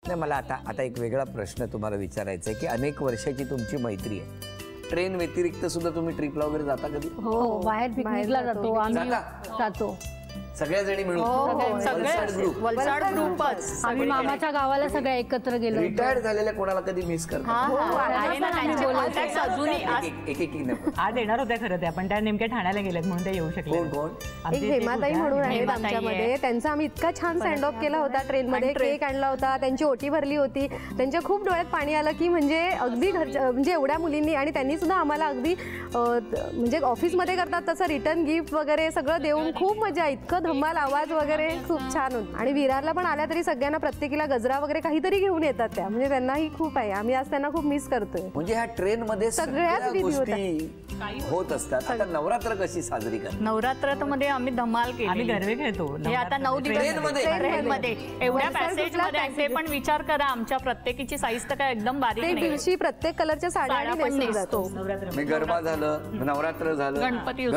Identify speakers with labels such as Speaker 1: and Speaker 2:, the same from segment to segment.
Speaker 1: नाही, मला आता एक वेगळा प्रश्न तुम्हाला विचारायचा आहे की अनेक वर्षाची तुमची मैत्री आहे, ट्रेन व्यतिरिक्त सुद्धा तुम्ही ट्रिपला वगैरे जाता कधी?
Speaker 2: हो, बाहेर पिकनिकला जातो आम्ही, जातो
Speaker 1: सगळ्या जणी मिळून,
Speaker 3: वलसाड ग्रुपच
Speaker 2: आम्ही मामाच्या गावाला सगळ्या एकत्र गेलो.
Speaker 1: रिटायर्ड झालेल्या कोणाला कधी मिस करता?
Speaker 4: आज येणार होत्या खरं त्या, पण त्या नेमक्या ठाण्याला गेल्यात म्हणून त्या येऊ शकल्या.
Speaker 1: कोण?
Speaker 5: एक हेमाताई म्हणून आहेत आमच्यामध्ये, त्यांचा आम्ही इतका छान सेंड ऑफ केला होता ट्रेनमध्ये, केक आणला होता, त्यांची ओटी भरली होती, त्यांच्या खूप डोळ्यात पाणी आलं की म्हणजे अगदी घरच्या म्हणजे एवढ्या मुलींनी, आणि त्यांनी सुद्धा आम्हाला अगदी म्हणजे ऑफिसमध्ये करतात तसं रिटर्न गिफ्ट वगैरे सगळं देऊन खूप मजा, इतकं धमाल आवाज वगैरे खूप छान होत. आणि विरारला पण आल्या तरी सगळ्यांना प्रत्येकीला गजरा वगैरे काहीतरी घेऊन येतात त्या, म्हणजे त्यांनाही खूप आहे, आम्ही आज त्यांना खूप मिस करतोय.
Speaker 1: म्हणजे ह्या ट्रेन मध्ये
Speaker 5: सगळ्याच
Speaker 1: गोष्टी होत असतात. आता नवरात्र कशी साजरी करतात?
Speaker 3: नवरात्रात मध्ये आम्ही धमाल केली,
Speaker 4: आम्ही गरबे खेळतो.
Speaker 3: हे आता 9 दिवस ट्रेनमध्ये एवढ्या पॅसेज मध्ये असे पण विचार करा, आमच्या प्रत्येकीची साईज तर काय एकदम बारीक
Speaker 5: ते
Speaker 3: नाही,
Speaker 5: दिवशी प्रत्येक कलरच्या साड्या
Speaker 3: पण नेसतो.
Speaker 1: गरबा झालं, नवरात्र झालं,
Speaker 3: गणपती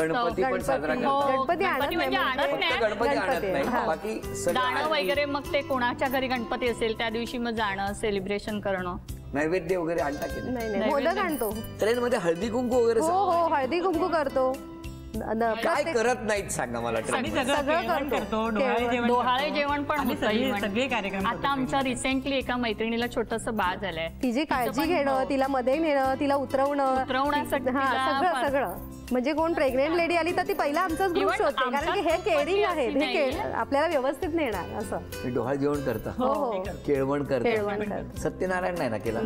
Speaker 1: पण साजरा करतात.
Speaker 5: गणपती
Speaker 3: म्हणजे आणत नाही,
Speaker 1: गणपती आणत नाही, बाकी
Speaker 3: जाणं वगैरे, मग ते कोणाच्या घरी गणपती असेल त्या दिवशी मग जाणं, सेलिब्रेशन करणं,
Speaker 1: नैवेद्य वगैरे आणता की
Speaker 5: नाही, मोदक आणतो
Speaker 1: ट्रेन मध्ये, हळदी कुंकू वगैरे?
Speaker 5: हो, हळदी कुंकू करतो.
Speaker 1: काय करत नाहीत सांगा मला?
Speaker 4: आम्ही सगळं करतो.
Speaker 3: डोहाळे जेवण पण होतं.
Speaker 4: सगळे कार्यक्रम.
Speaker 3: आता आमच्या रिसेंटली एका मैत्रिणीला छोटंसं बाळ झालंय,
Speaker 5: तिची काळजी घेणं, तिला मध्ये नेणं, तिला उतरवण्यासाठी सगळं म्हणजे कोण प्रेग्नेंट लेडी आली तर ती पहिला आमचाच ग्रुप शोधते, कारण की हे केअरिंग आहे, हे आपल्याला व्यवस्थित नेणार असं.
Speaker 1: डोहाळ जेवण करता?
Speaker 5: हो,
Speaker 1: केळवण करता. सत्यनारायण नाही ना केला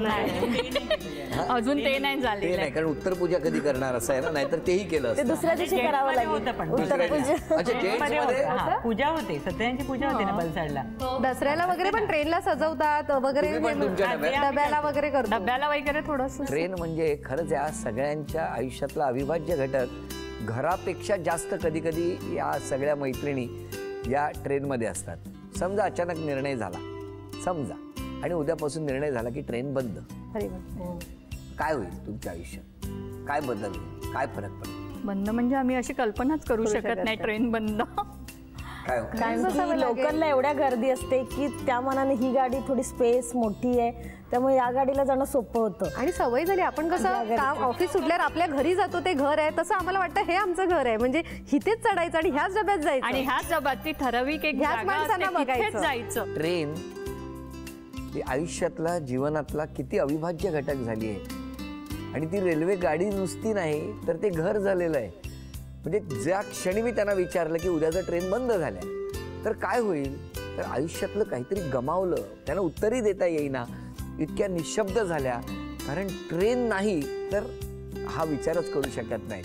Speaker 3: अजून? ते नाही झाले,
Speaker 1: नाही, कारण उत्तर पूजा कधी करणार असं आहे ना, नाहीतर तेही केलं असतं.
Speaker 5: दुसऱ्या दिवशी करावं लागेल.
Speaker 4: पूजा होते, सत्यनारायणची पूजा होते ना बलसाडला.
Speaker 5: दसऱ्याला वगैरे पण ट्रेनला सजवतात वगैरे, डब्याला वगैरे करतो,
Speaker 3: डब्याला वगैरे थोडस.
Speaker 1: ट्रेन म्हणजे खरंच या सगळ्यांच्या आयुष्यातला अविभाज्य घटक. घरापेक्षा जास्त कधी कधी या सगळ्या मैत्रिणी या ट्रेनमध्ये असतात. समजा अचानक निर्णय झाला, समजा, आणि उद्यापासून निर्णय झाला की ट्रेन बंद, काय होईल तुमच्या आयुष्यात? काय बदल होईल? काय फरक पडेल?
Speaker 3: बंद म्हणजे आम्ही अशी कल्पनाच करू शकत नाही ट्रेन बंद.
Speaker 6: लोकलला एवढ्या गर्दी असते की त्या मनाने ही गाडी थोडी स्पेस मोठी आहे, त्यामुळे या गाडीला जाणं सोपं होतं.
Speaker 5: आणि सवय झाली, आपण कसं काम ऑफिस सुटल्यावर आपल्या घरी जातो, ते घर आहे, तसं आम्हाला वाटतं हे आमचं घर आहे, म्हणजे इथेच चढायचं आणि ह्याच डब्यात जायचं,
Speaker 3: आणि ह्याच डब्यात ती ठराविक एक
Speaker 5: ह्याच माणसांना बघायचं,
Speaker 3: जायचं.
Speaker 1: ट्रेन ही आयुष्यातला, जीवनातला किती अविभाज्य घटक झाली आहे. आणि ती रेल्वे गाडी नुसती नाही तर ते घर झालेलं आहे. म्हणजे ज्या क्षणी मी त्यांना विचारलं की उद्याचं ट्रेन बंद झाल्या तर काय होईल, तर आयुष्यातलं काहीतरी गमावलं, त्यांना उत्तरही देता येईना, इतक्या निशब्द झाल्या, कारण ट्रेन नाही तर हा विचारच करू शकत नाही.